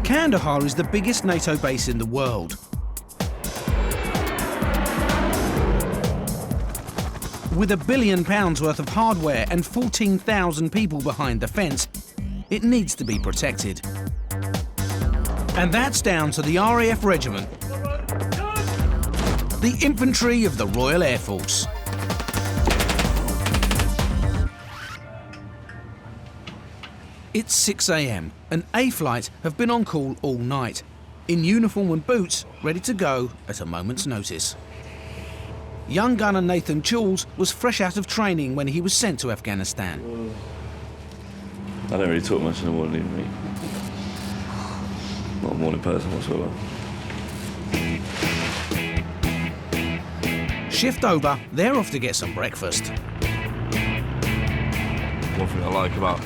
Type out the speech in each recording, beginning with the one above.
Kandahar is the biggest NATO base in the world. With £1 billion worth of hardware and 14,000 people behind the fence, it needs to be protected. And that's down to the RAF Regiment, the infantry of the Royal Air Force. It's 6 AM and A-Flight have been on call all night, in uniform and boots, ready to go at a moment's notice. Young gunner Nathan Choules was fresh out of training when he was sent to Afghanistan. I don't really talk much in the morning, mate. Not a morning person whatsoever. Shift over, they're off to get some breakfast. One thing I like about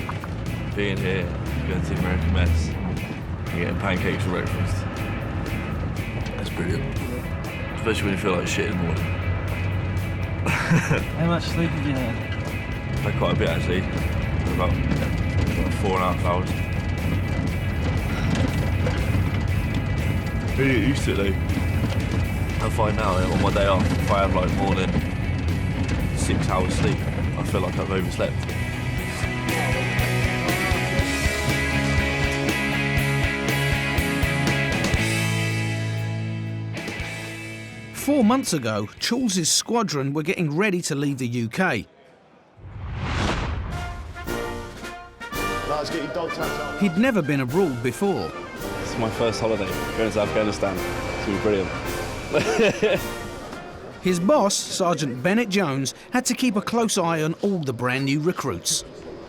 being here, going to the American mess, and getting pancakes for breakfast. That's brilliant. Especially when you feel like shit in the morning. How much sleep have you had? I've had quite a bit actually, about 4.5 hours. Really get used to it though. I find now on my day off, if I have like more than 6 hours sleep, I feel like I've overslept. 4 months ago, Choules' squadron were getting ready to leave the UK. Let's get your dog tags on. He'd never been abroad before. It's my first holiday, going to Afghanistan. It's going to be brilliant. His boss, Sergeant Bennett Jones, had to keep a close eye on all the brand new recruits.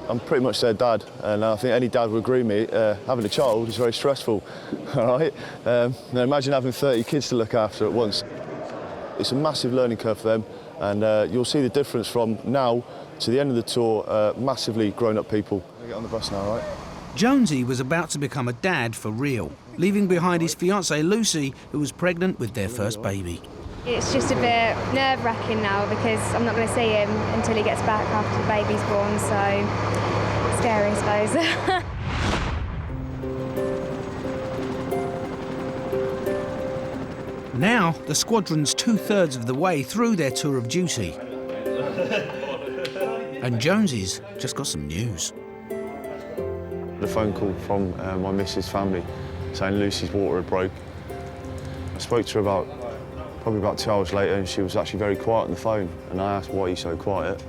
I'm pretty much their dad, and I think any dad would agree with me, having a child is very stressful, all right? Now imagine having 30 kids to look after at once. It's a massive learning curve for them, and you'll see the difference from now to the end of the tour, massively grown-up people. Get on the bus now, all right? Jonesy was about to become a dad for real, leaving behind his fiancée Lucy, who was pregnant with their first baby. It's just a bit nerve-wracking now because I'm not going to see him until he gets back after the baby's born, so scary, I suppose. Now, the squadron's 2/3 of the way through their tour of duty. And Jonesy's just got some news. A phone call from my missus' family saying Lucy's water had broke. I spoke to her probably about 2 hours later, and she was actually very quiet on the phone. And I asked, why are you so quiet?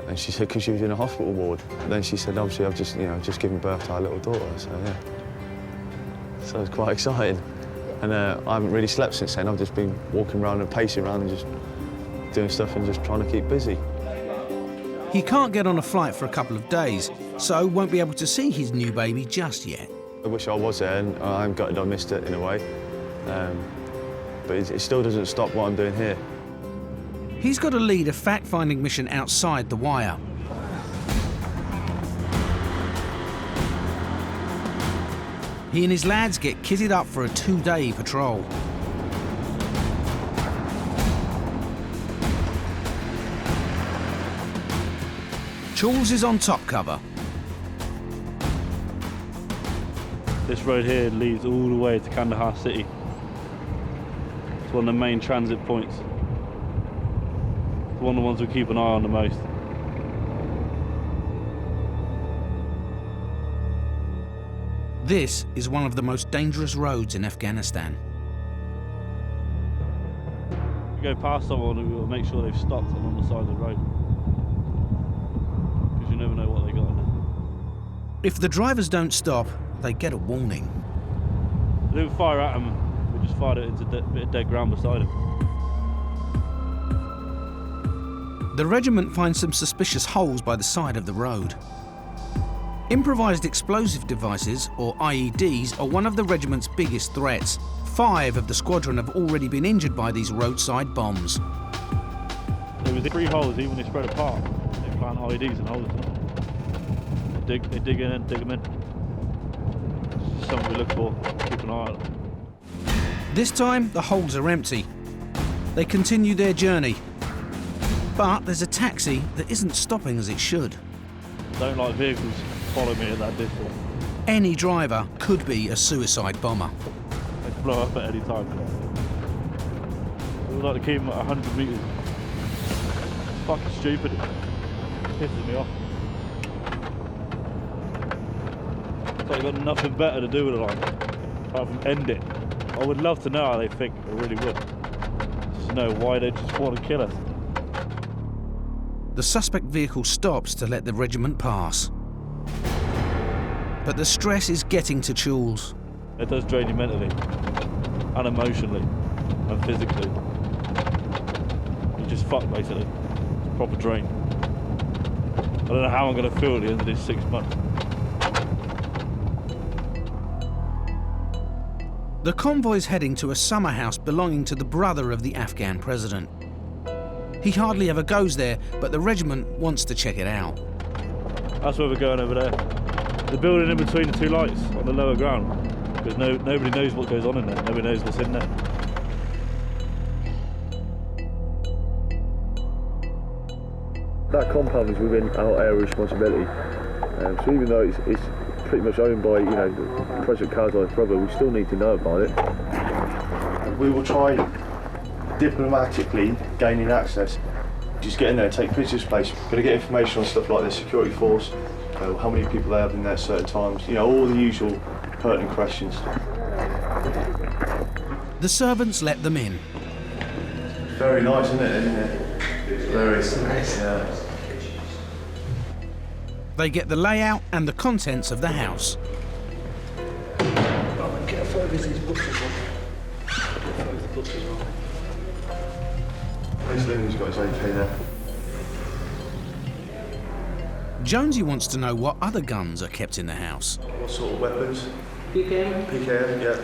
And she said, because she was in a hospital ward. Then she said, obviously, I've just given birth to our little daughter, so yeah. So it's quite exciting. And I haven't really slept since then. I've just been walking around and pacing around and just doing stuff and just trying to keep busy. He can't get on a flight for a couple of days, so won't be able to see his new baby just yet. I wish I was there, and I'm gutted I missed it in a way. But it still doesn't stop what I'm doing here. He's got to lead a fact-finding mission outside the wire. He and his lads get kitted up for a 2-day patrol. Choules is on top cover. This road here leads all the way to Kandahar city. It's one of the main transit points. It's one of the ones we keep an eye on the most. This is one of the most dangerous roads in Afghanistan. If we go past someone, we'll make sure they've stopped and on the side of the road. Because you never know what they got in it. If the drivers don't stop, they get a warning. We didn't fire at them, we just fired it into a bit of dead ground beside him. The regiment finds some suspicious holes by the side of the road. Improvised explosive devices, or IEDs, are one of the regiment's biggest threats. 5 of the squadron have already been injured by these roadside bombs. There was 3 holes, even if spread apart. They plant IEDs and holes in them. They dig in and dig them in. It's something we look for, keep an eye on. This time, the holes are empty. They continue their journey. But there's a taxi that isn't stopping as it should. I don't like vehicles follow me at that distance. Any driver could be a suicide bomber. They can blow up at any time. We would like to keep them at 100 metres. It's fucking stupid. It pisses me off. It's like they've got nothing better to do with it, like, apart from end it. I would love to know how they think, I really would. Just know why they just want to kill us. The suspect vehicle stops to let the regiment pass. But the stress is getting to Choules. It does drain you mentally, and emotionally, and physically. You're just fucked, basically. It's a proper drain. I don't know how I'm going to feel at the end of these 6 months. The convoy's heading to a summer house belonging to the brother of the Afghan president. He hardly ever goes there, but the regiment wants to check it out. That's where we're going over there. The building in between the two lights on the lower ground, because nobody knows what goes on in there. Nobody knows what's in there. That compound is within our area of responsibility. So even though it's pretty much owned by, President Karzai's brother, we still need to know about it. We will try diplomatically gaining access. Just get in there, take pictures of the place. Got to get information on stuff like the security force, how many people they have in there at certain times, all the usual pertinent questions. The servants let them in. Very nice, isn't it? Very nice. Yeah. They get the layout and the contents of the house. He's got his AK there. Jonesy wants to know what other guns are kept in the house. What sort of weapons? PKM, PKM, yeah.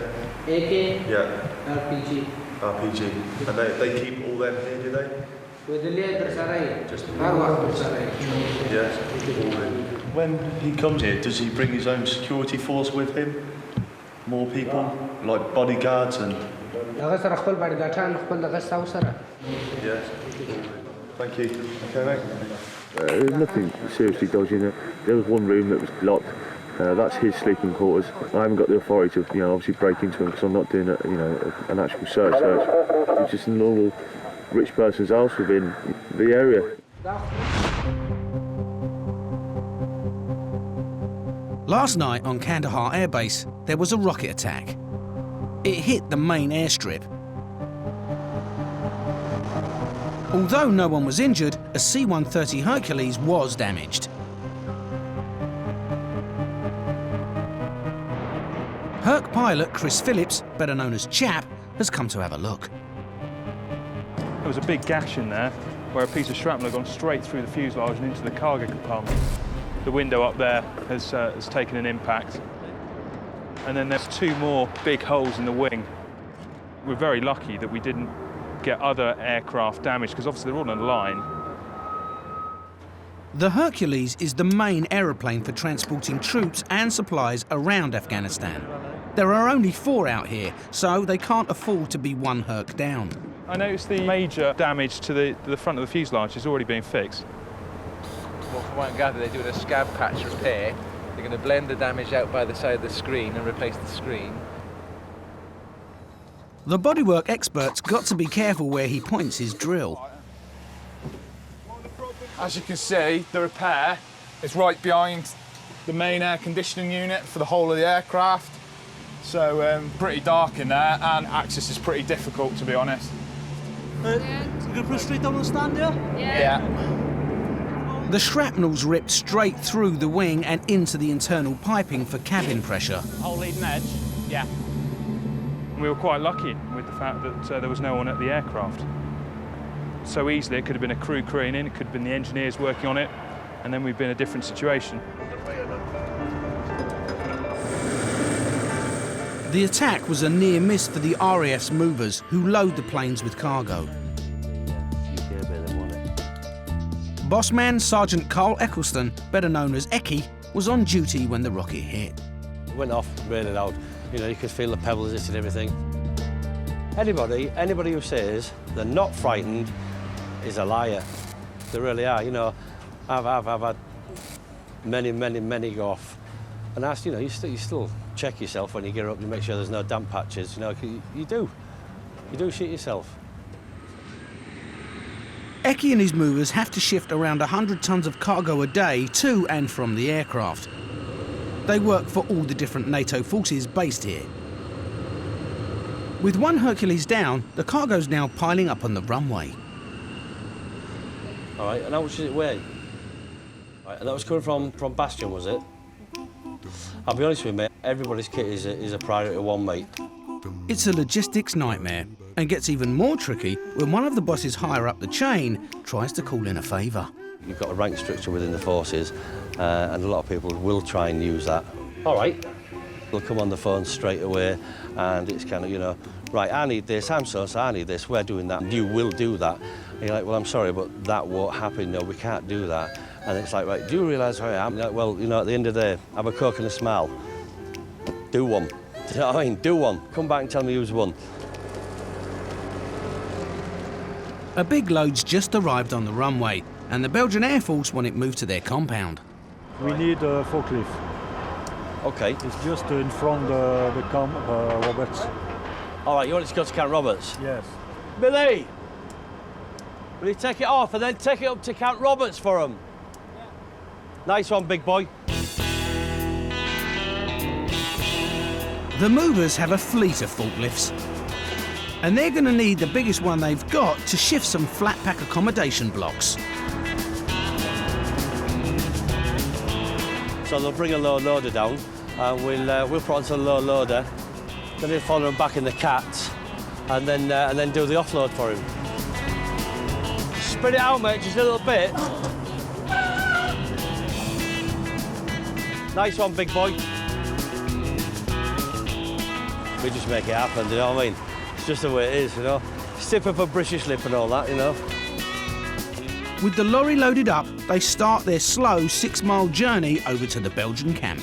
AK, Yeah. RPG. RPG. And they keep all them here, do they? Yes. When he comes here, does he bring his own security force with him? More people, like bodyguards and... Yes. Thank you. Okay, mate. Nothing seriously dodgy in there. There was one room that was locked. That's his sleeping quarters. I haven't got the authority to, obviously break into him because I'm not doing an actual search. It's just a normal rich person's house within the area. Last night on Kandahar Airbase, there was a rocket attack. It hit the main airstrip. Although no one was injured, a C-130 Hercules was damaged. Herc pilot Chris Phillips, better known as Chap, has come to have a look. There was a big gash in there where a piece of shrapnel had gone straight through the fuselage and into the cargo compartment. The window up there has taken an impact. And then there's 2 more big holes in the wing. We're very lucky that we didn't get other aircraft damaged because obviously they're all on a line. The Hercules is the main aeroplane for transporting troops and supplies around Afghanistan. There are only 4 out here, so they can't afford to be one Herc down. I noticed the major damage to the front of the fuselage is already being fixed. Well, from what I gather, they're doing a scab patch repair. They're going to blend the damage out by the side of the screen and replace the screen. The bodywork expert's got to be careful where he points his drill. As you can see, the repair is right behind the main air conditioning unit for the whole of the aircraft. So pretty dark in there, and access is pretty difficult, to be honest. You gonna put it straight down on the stand, yeah? Yeah. The shrapnel's ripped straight through the wing and into the internal piping for cabin pressure. Whole leading edge? Yeah. And we were quite lucky with the fact that there was no one at the aircraft. So easily it could have been a crew crewing in, it could have been the engineers working on it, and then we'd be in a different situation. The attack was a near miss for the RAF's movers, who load the planes with cargo. Bossman Sergeant Carl Eccleston, better known as Eki, was on duty when the rocket hit. It went off really loud. You could feel the pebbles hitting everything. Anybody who says they're not frightened is a liar. They really are. I've had many go off And that's, you know, you still check yourself when you get up, you make sure there's no damp patches, you know, you do shit yourself. Eki and his movers have to shift around 100 tonnes of cargo a day to and from the aircraft. They work for all the different NATO forces based here. With one Hercules down, the cargo's now piling up on the runway. All right, and how much does it weigh? Right, and that was coming from Bastion, was it? I'll be honest with you, mate, everybody's kit is a priority one, mate. It's a logistics nightmare and gets even more tricky when one of the bosses higher up the chain tries to call in a favour. You've got a rank structure within the forces, and a lot of people will try and use that. All right, they'll come on the phone straight away, and it's kind of, you know, right, I need this, I'm so I need this, we're doing that, you will do that. And you're like, well, I'm sorry, but that won't happen, no, we can't do that. And it's like, right, do you realise where I am? Like, well, you know, at the end of the day, have a Coke and a smile. Do one. Do you know what I mean? Do one. Come back and tell me who's won. A big load's just arrived on the runway, and the Belgian Air Force want it moved to their compound. We need a forklift. OK. It's just in front of the Camp Roberts. All right, you want it to go to Camp Roberts? Yes. Billy! Will you take it off and then take it up to Camp Roberts for them? Yeah. Nice one, big boy. The movers have a fleet of forklifts, and they're going to need the biggest one they've got to shift some flat pack accommodation blocks. So they'll bring a low loader down, and we'll put onto the low loader, then they'll follow him back in the cats, and then do the offload for him. Spread it out, mate, just a little bit. Nice one, big boy. We just make it happen, do you know what I mean? It's just the way it is, you know? Stip up a British lip and all that, you know? With the lorry loaded up, they start their slow 6-mile journey over to the Belgian camp.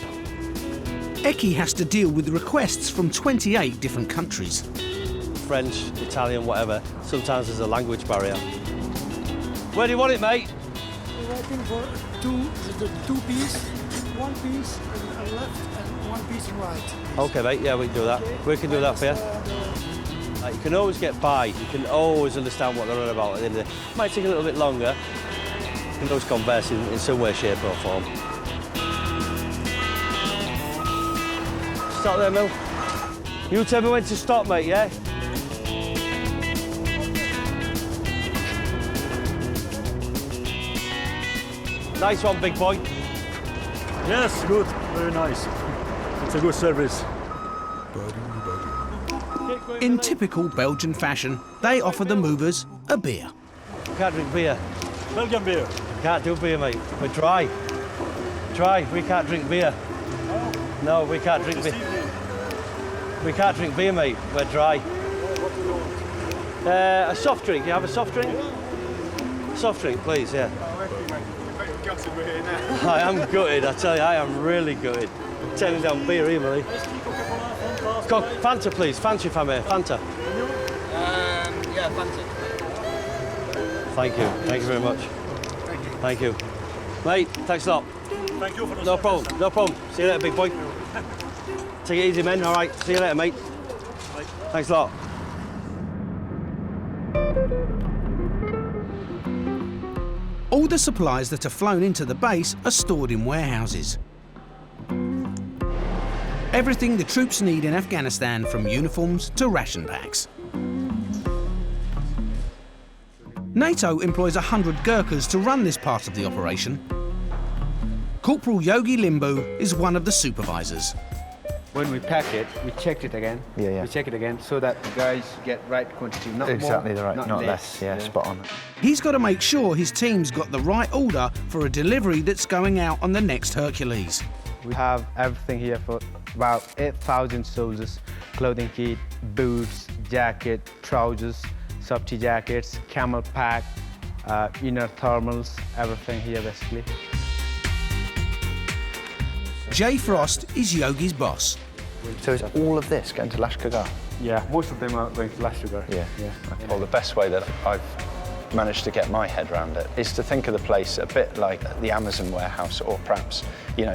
Eki has to deal with requests from 28 different countries. French, Italian, whatever. Sometimes there's a language barrier. Where do you want it, mate? We're waiting for two piece, one piece on left and one piece right. OK, mate, yeah, we can do that. We can do that for you. You can always get by. You can always understand what they're on about at the end of the day. It might take a little bit longer. You can always converse in some way, shape or form. Stop there, Mil. You tell me when to stop, mate, yeah? Nice one, big boy. Yes, good. Very nice. It's a good service. In typical Belgian fashion, they offer the movers a beer. We can't drink beer. Belgian beer. Can't do beer, mate. We're dry. Dry. We can't drink beer. No, we can't drink beer. We can't drink beer, mate. We're dry. A soft drink. You have a soft drink? Soft drink, please, yeah. I am gutted, I tell you, I am really gutted. Turning down beer here, Millie. Fanta, please. Fanta, if I may. Fanta. Yeah, Fanta. Thank you. Thank you very much. Thank you. Mate, thanks a lot. Thank you for the No problem. No problem. See you later, big boy. Take it easy, men. All right. See you later, mate. Thanks a lot. All the supplies that are flown into the base are stored in warehouses. Everything the troops need in Afghanistan, from uniforms to ration packs. NATO employs 100 Gurkhas to run this part of the operation. Corporal Yogi Limbu is one of the supervisors. When we pack it, we check it again. Yeah. We check it again so that the guys get right quantity, not exactly more, right, not less. Yeah, spot on. He's got to make sure his team's got the right order for a delivery that's going out on the next Hercules. We have everything here for about 8,000 soldiers. Clothing kit, boots, jacket, trousers, safety jackets, camel pack, inner thermals, everything here basically. Jay Frost is Yogi's boss. So is all of this going to Lashkar Gah? Yeah, most of them are going to Lashkar Gah. Yeah. Well, the best way that I've managed to get my head around it is to think of the place a bit like the Amazon warehouse, or perhaps,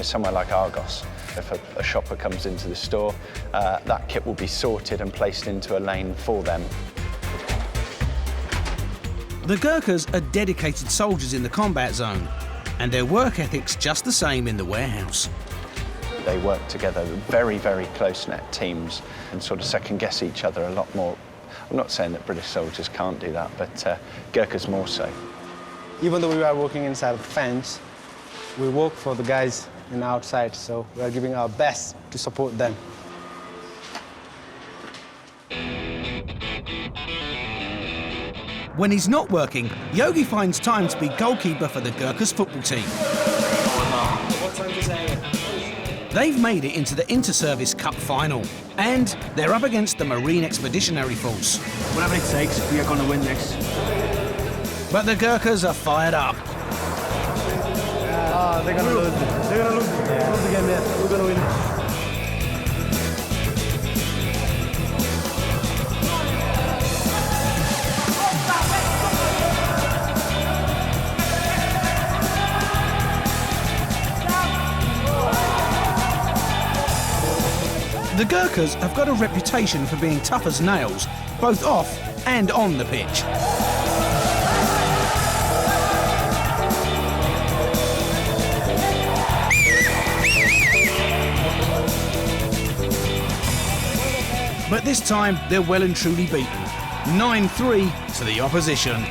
somewhere like Argos. If a shopper comes into the store, that kit will be sorted and placed into a lane for them. The Gurkhas are dedicated soldiers in the combat zone, and their work ethic's just the same in the warehouse. They work together, very, very close-knit teams, and sort of second-guess each other a lot more. I'm not saying that British soldiers can't do that, but Gurkhas more so. Even though we are working inside a fence, we work for the guys in outside, so we are giving our best to support them. When he's not working, Yogi finds time to be goalkeeper for the Gurkhas football team. They've made it into the Inter-Service Cup final, and they're up against the Marine Expeditionary Force. Whatever it takes, we are going to win this. But the Gurkhas are fired up. They're going to lose. They're going to lose. Yeah. Lose the game, yeah. We're going to win. The Gurkhas have got a reputation for being tough as nails, both off and on the pitch. But this time, they're well and truly beaten. 9-3 to the opposition.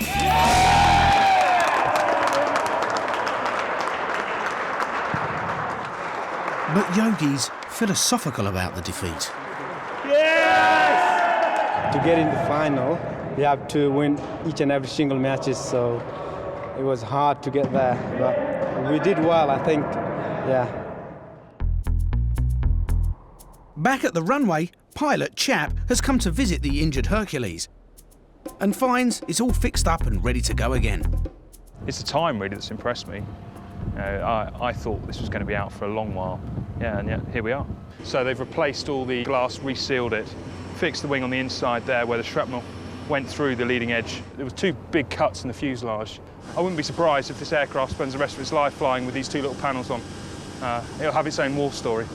But Yogi's philosophical about the defeat. Yes! To get in the final, you have to win each and every single matches, so it was hard to get there. But we did well, I think, yeah. Back at the runway, pilot Chap has come to visit the injured Hercules and finds it's all fixed up and ready to go again. It's the time really that's impressed me. I thought this was going to be out for a long while, and yet here we are. So they've replaced all the glass, resealed it, fixed the wing on the inside there where the shrapnel went through the leading edge. There were 2 big cuts in the fuselage. I wouldn't be surprised if this aircraft spends the rest of its life flying with these 2 little panels on. It'll have its own war story.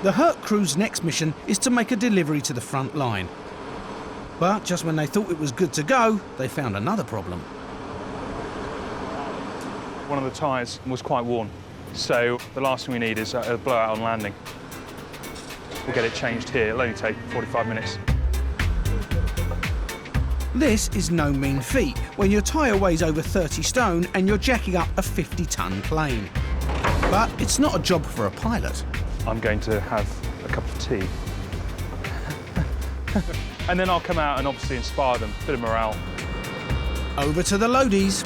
The Herc crew's next mission is to make a delivery to the front line. But just when they thought it was good to go, they found another problem. One of the tyres was quite worn, so the last thing we need is a blowout on landing. We'll get it changed here. It'll only take 45 minutes. This is no mean feat when your tyre weighs over 30 stone and you're jacking up a 50-ton plane. But it's not a job for a pilot. I'm going to have a cup of tea. And then I'll come out and obviously inspire them, a bit of morale. Over to the loadies.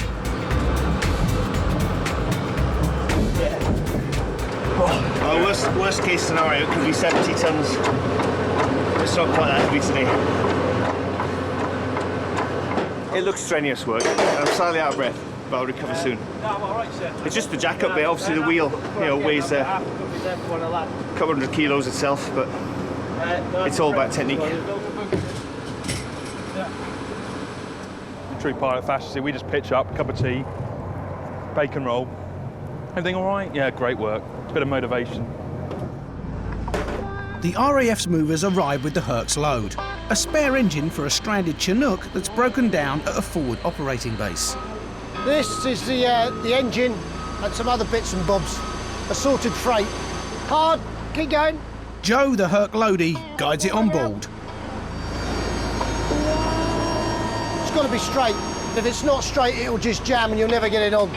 Worst case scenario could be 70 tons. It's not quite that heavy today. It looks strenuous work. I'm slightly out of breath, but I'll recover soon. It's just the jack up bit. Obviously the wheel, weighs a couple hundred kilos itself, but it's all about technique. In true pilot fashion, we just pitch up, cup of tea, bacon roll. Everything all right? Yeah, great work. It's a bit of motivation. The RAF's movers arrive with the Herc's load, a spare engine for a stranded Chinook that's broken down at a forward operating base. This is the engine and some other bits and bobs. Assorted freight. Hard, keep going. Joe, the Herc loadie, guides it on board. It's got to be straight. If it's not straight, it'll just jam and you'll never get it on.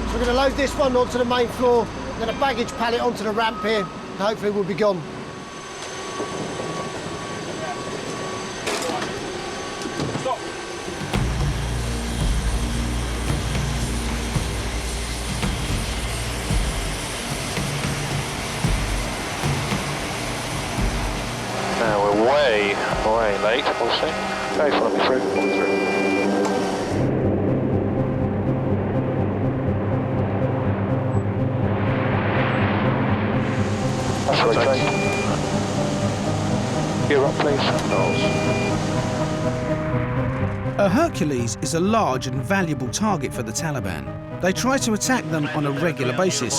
So we're going to load this one onto the main floor, then a baggage pallet onto the ramp here, and hopefully we'll be gone. Stop. Now we're way late, we'll see. Okay, follow me through, That's okay. Gear up, please. Nose. A Hercules is a large and valuable target for the Taliban. They try to attack them on a regular basis.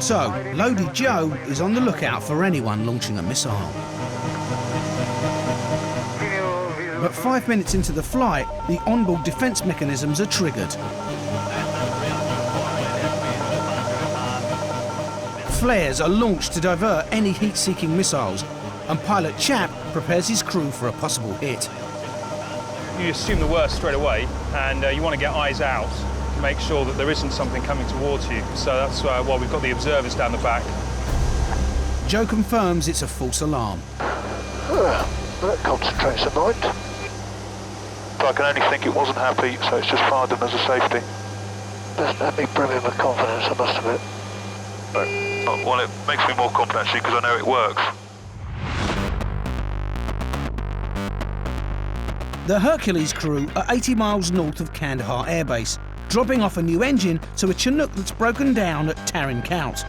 So, Loaded Joe is on the lookout for anyone launching a missile. But 5 minutes into the flight, the onboard defence mechanisms are triggered. Flares are launched to divert any heat-seeking missiles, and pilot Chap prepares his crew for a possible hit. You assume the worst straight away, and you want to get eyes out to make sure that there isn't something coming towards you. So that's why we've got the observers down the back. Joe confirms it's a false alarm. Well, that concentrates the mind. But I can only think it wasn't happy, so it's just fired them as a safety. Doesn't have me brimming with confidence, I must admit. Right. Well, it makes me more confident actually, because I know it works. The Hercules crew are 80 miles north of Kandahar Airbase, dropping off a new engine to a Chinook that's broken down at Tarin Kowt.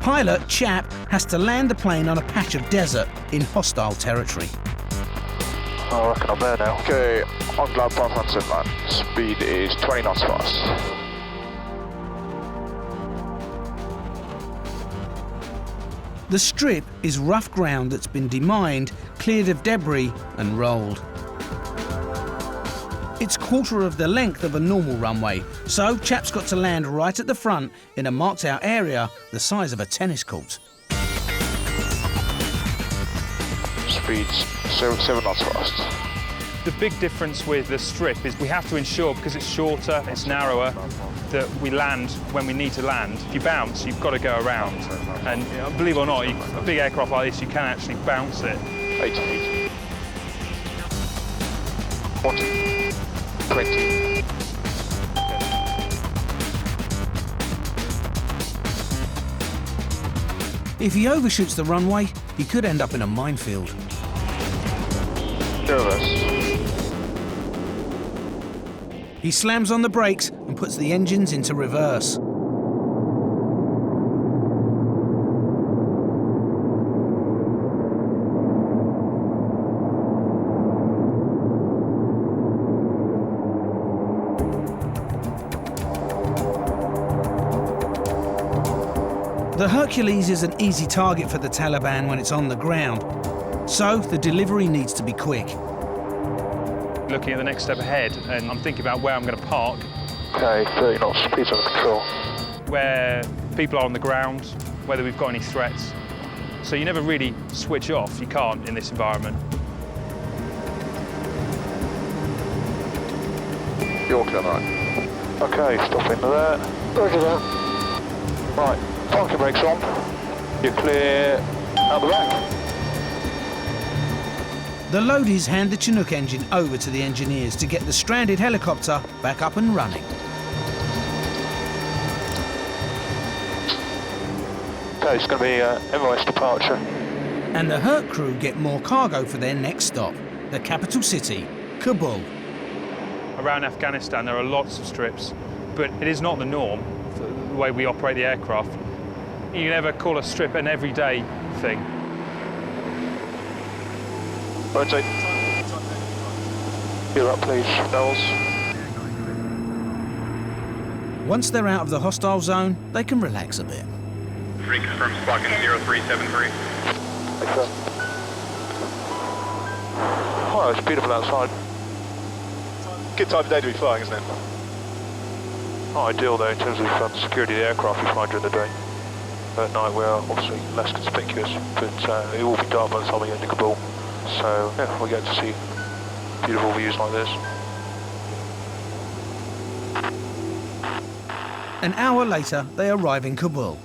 Pilot Chap has to land the plane on a patch of desert in hostile territory. I reckon I'm there now. Okay, on glide path on set line. Speed is 20 knots fast. The strip is rough ground that's been demined, cleared of debris and rolled. It's quarter of the length of a normal runway, so Chap's got to land right at the front in a marked out area the size of a tennis court. Speeds 7 knots fast. The big difference with the strip is we have to ensure, because it's shorter, it's narrower, that we land when we need to land. If you bounce, you've got to go around. And believe it or not, a big aircraft like this, you can actually bounce it. 8 feet. 40. 20. If he overshoots the runway, he could end up in a minefield. Nervous. He slams on the brakes and puts the engines into reverse. The Hercules is an easy target for the Taliban when it's on the ground, so the delivery needs to be quick. Looking at the next step ahead, and I'm thinking about where I'm going to park. Okay, 30 knots, speed's under control. Where people are on the ground, whether we've got any threats. So you never really switch off, you can't in this environment. You're clear, right. Okay, stop into there. Roger that. Right, parking brakes on. You're clear out the back. The loadies hand the Chinook engine over to the engineers to get the stranded helicopter back up and running. Okay, it's going to be Emirates departure. And the Herc crew get more cargo for their next stop, the capital city, Kabul. Around Afghanistan there are lots of strips, but it is not the norm, the way we operate the aircraft. You can never call a strip an everyday thing. Rotate. Gear up, please, Bells. Once they're out of the hostile zone, they can relax a bit. Reconfirm squawk in 0373. Oh, it's beautiful outside. Good time of day to be flying, isn't it? Not ideal though in terms of security of the aircraft we fly during the day. At night we're obviously less conspicuous, but it will be dark by the time we get into Kabul. So yeah, we get to see beautiful views like this. An hour later, they arrive in Kabul.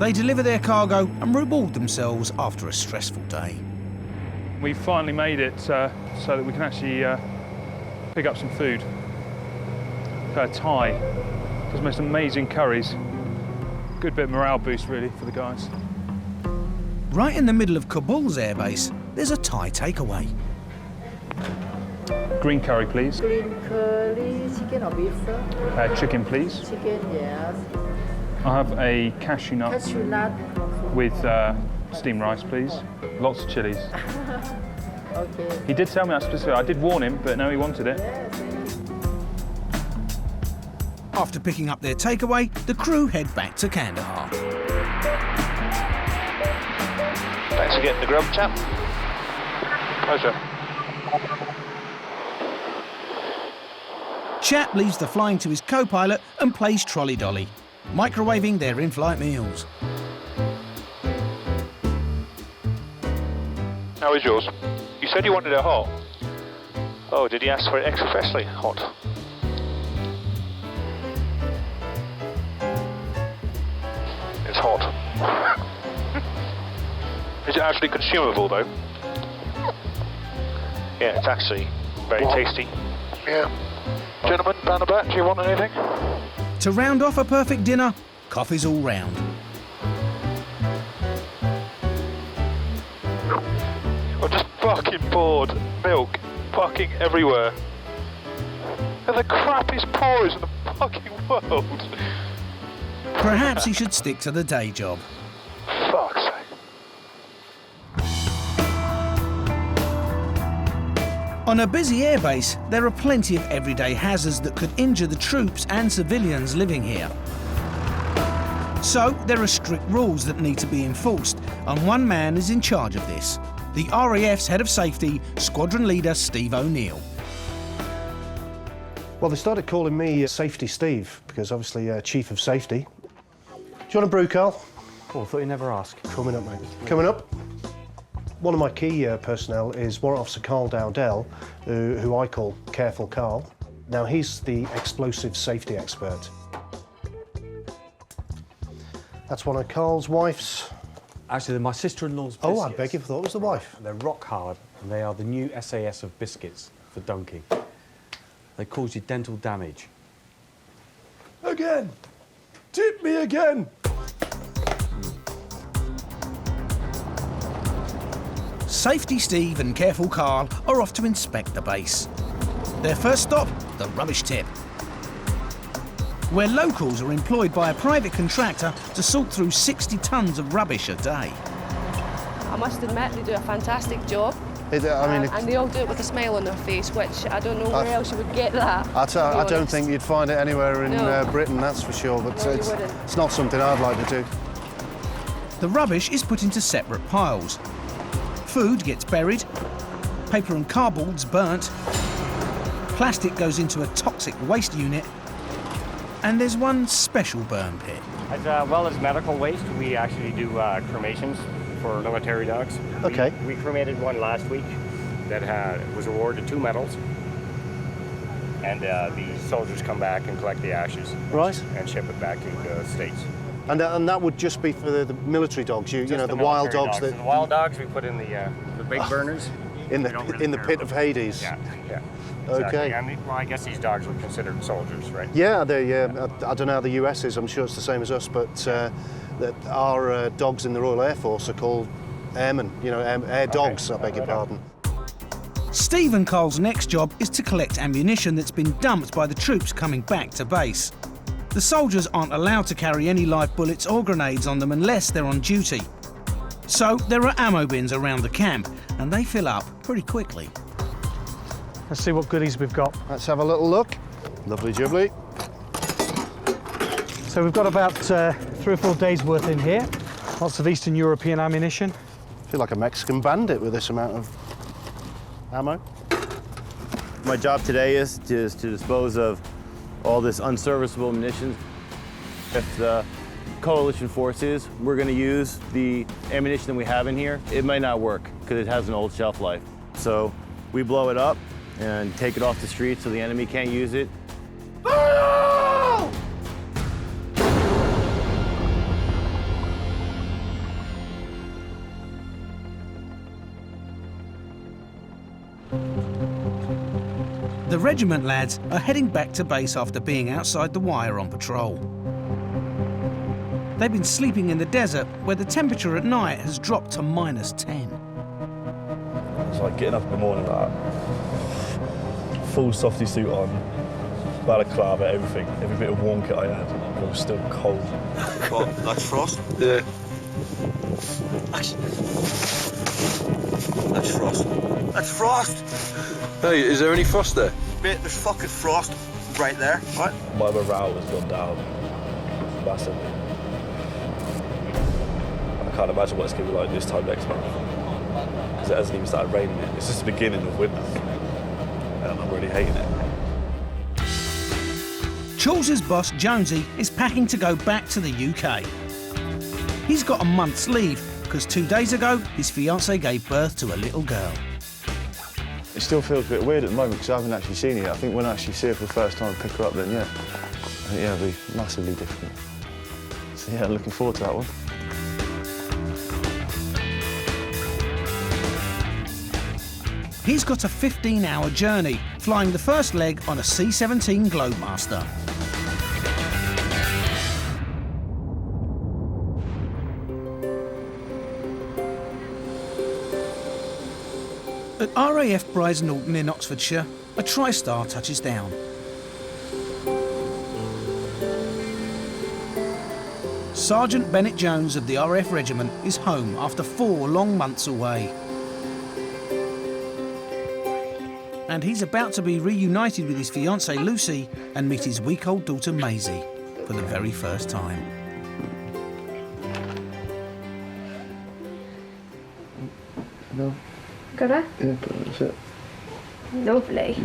They deliver their cargo and reward themselves after a stressful day. We finally made it so that we can actually pick up some food. Thai does most amazing curries. Good bit of morale boost really for the guys. Right in the middle of Kabul's airbase, there's a Thai takeaway. Green curry, please. Green curry, chicken or beef, sir? Chicken, please. Chicken, yes. I'll have a cashew nut. Cashew nut. With Steamed rice, please. Lots of chilies. Okay. He did tell me that specifically. I did warn him, but no, he wanted it. After picking up their takeaway, the crew head back to Kandahar. Thanks for getting the grub, chap. Pleasure. Chap leaves the flying to his co-pilot and plays trolley dolly, microwaving their in-flight meals. How is yours? You said you wanted it hot. Oh, did he ask for it extra freshly hot? It's hot. Is it actually consumable, though? Yeah, it's actually very tasty. Yeah. Gentlemen, down the back, do you want anything? To round off a perfect dinner, coffee's all round. I'm just fucking bored. Milk fucking everywhere. And the crappiest porridge in the fucking world. Perhaps he should stick to the day job. Fuck's sake. On a busy airbase, there are plenty of everyday hazards that could injure the troops and civilians living here. So there are strict rules that need to be enforced, and one man is in charge of this. The RAF's head of safety, squadron leader Steve O'Neill. Well, they started calling me Safety Steve, because obviously Chief of Safety. Do you want a brew, Carl? Oh, I thought you'd never ask. Coming up, mate. Coming up. One of my key personnel is Warrant Officer Carl Dowdell, who I call Careful Carl. Now, he's the explosive safety expert. That's one of Carl's wife's. Actually, they're my sister-in-law's Oh, biscuits. I beg you, I thought it was the wife. They're rock hard, and they are the new SAS of biscuits for dunking. They cause you dental damage. Again! Tip me again! Safety Steve and Careful Carl are off to inspect the base. Their first stop, the rubbish tip, where locals are employed by a private contractor to sort through 60 tonnes of rubbish a day. I must admit, they do a fantastic job. And they all do it with a smile on their face, which I don't know where else you would get that. I don't think you'd find it anywhere in Britain, that's for sure, but No, it's not something I'd like to do. The rubbish is put into separate piles. Food gets buried, paper and cardboard's burnt, plastic goes into a toxic waste unit, and there's one special burn pit. As well as medical waste, we actually do cremations for military dogs. Okay. We cremated one last week that was awarded 2 medals. And the soldiers come back and collect the ashes. Right. And ship it back to the States. And that would just be for the military dogs, you know, the wild military dogs. So the wild dogs we put in the big burners. In the pit of Hades. Yeah. Okay. Exactly. And, well, I guess these dogs were considered soldiers, right? Yeah, I don't know how the US is. I'm sure it's the same as us, but our dogs in the Royal Air Force are called airmen. You know, air dogs. I beg your pardon. Steve and Carl's next job is to collect ammunition that's been dumped by the troops coming back to base. The soldiers aren't allowed to carry any live bullets or grenades on them unless they're on duty. So there are ammo bins around the camp, and they fill up pretty quickly. Let's see what goodies we've got. Let's have a little look. Lovely jubbly. So we've got about 3 or 4 days worth in here. Lots of Eastern European ammunition. I feel like a Mexican bandit with this amount of ammo. My job today is to dispose of all this unserviceable munitions. If the coalition forces, we're going to use the ammunition that we have in here, it might not work because it has an old shelf life. So we blow it up and take it off the street so the enemy can't use it. The regiment lads are heading back to base after being outside the wire on patrol. They've been sleeping in the desert where the temperature at night has dropped to -10. It's like getting up in the morning like full softy suit on, balaclava, everything. Every bit of warm kit I had, it was still cold. What, like frost? Yeah. That's frost. That's frost! Hey, is there any frost there? Mate, there's fucking frost right there, right? My morale has gone down massively. I can't imagine what it's going to be like this time next month. Because it hasn't even started raining yet. It's just the beginning of winter. And I'm really hating it. Charles's boss, Jonesy, is packing to go back to the UK. He's got a month's leave because 2 days ago, his fiancée gave birth to a little girl. It still feels a bit weird at the moment because I haven't actually seen her yet. I think when I actually see her for the first time and pick her up, then yeah. I think, yeah, it'll be massively different. So yeah, I'm looking forward to that one. He's got a 15-hour journey, flying the first leg on a C-17 Globemaster. At RAF Brize Norton in Oxfordshire, a TriStar touches down. Sergeant Bennett Jones of the RAF Regiment is home after 4 long months away. And he's about to be reunited with his fiancée Lucy and meet his week-old daughter Maisie for the very first time. No. Got her? Yeah, but that's it. Lovely.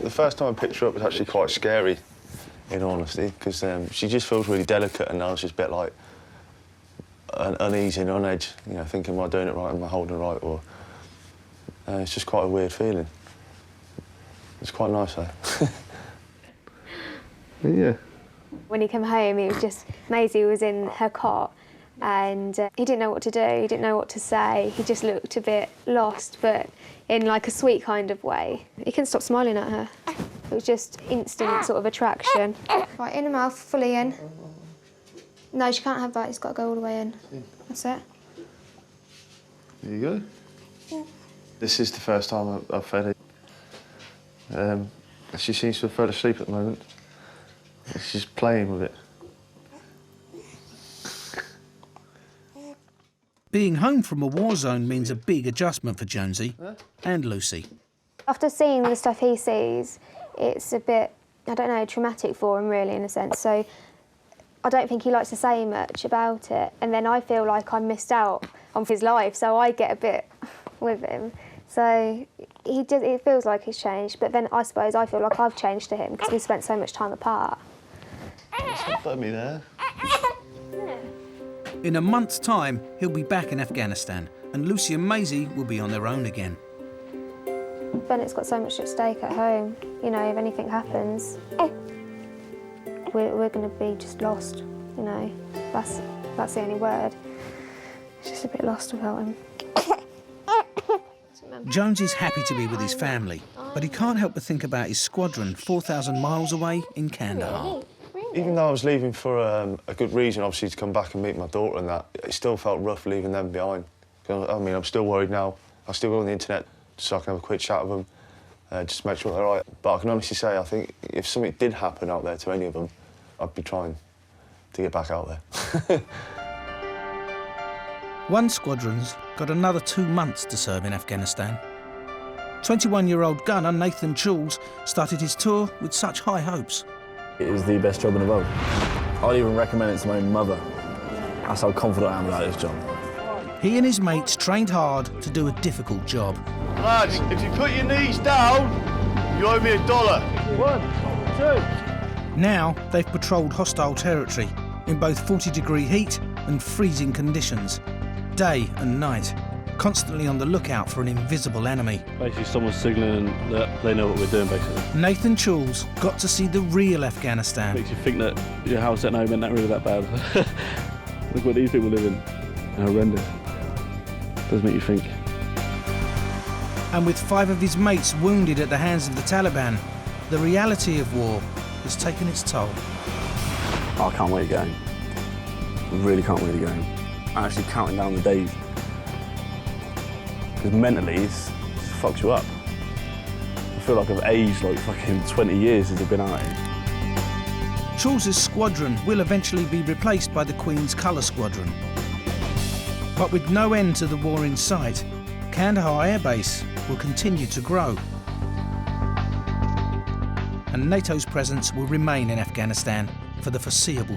The first time I picked her up was actually quite scary, in all honesty, because she just feels really delicate and I was just a bit like uneasy and on edge, you know, thinking, am I doing it right, am I holding it right, or... it's just quite a weird feeling. It's quite nice, though. Yeah. When he came home, it was just... Maisie was in her cot and he didn't know what to do, he didn't know what to say. He just looked a bit lost, but in like a sweet kind of way. He couldn't stop smiling at her. It was just instant sort of attraction. Right, in her mouth, fully in. No, she can't have that, it's got to go all the way in. That's it. There you go. This is the first time I've fed her. She seems to have fell asleep at the moment. She's playing with it. Being home from a war zone means a big adjustment for Jonesy and Lucy. After seeing the stuff he sees, it's a bit, I don't know, traumatic for him really in a sense. So I don't think he likes to say much about it. And then I feel like I missed out on his life, so I get a bit with him. So it feels like he's changed, but then I suppose I feel like I've changed to him because we spent so much time apart. Put me there. In a month's time, he'll be back in Afghanistan and Lucy and Maisie will be on their own again. Bennett's got so much at stake at home. You know, if anything happens, we're going to be just lost, you know. That's the only word. It's just a bit lost without him. Jones is happy to be with his family, but he can't help but think about his squadron 4,000 miles away in Kandahar. Even though I was leaving for a good reason, obviously, to come back and meet my daughter and that, it still felt rough leaving them behind. I mean, I'm still worried now. I still go on the internet so I can have a quick chat with them, just to make sure they're all right. But I can honestly say, I think if something did happen out there to any of them, I'd be trying to get back out there. One squadron's got another 2 months to serve in Afghanistan. 21-year-old gunner Nathan Charles started his tour with such high hopes. It is the best job in the world. I'd even recommend it to my own mother. That's how confident I am about this job. He and his mates trained hard to do a difficult job. Lads, if you put your knees down, you owe me $1. 1, 2. Now they've patrolled hostile territory in both 40-degree heat and freezing conditions, day and night, constantly on the lookout for an invisible enemy. Basically, someone's signalling that they know what we're doing, basically. Nathan Charles got to see the real Afghanistan. Makes you think that your house at home isn't really that bad. Look what these people live in. Horrendous. Does make you think. And with 5 of his mates wounded at the hands of the Taliban, the reality of war has taken its toll. I can't wait to go home. I really can't wait to go home. I'm actually counting down the days. Because mentally, it fucks you up. I feel like I've aged like fucking 20 years since I've been out here. Charles's squadron will eventually be replaced by the Queen's Colour Squadron. But with no end to the war in sight, Kandahar Airbase will continue to grow. And NATO's presence will remain in Afghanistan for the foreseeable future.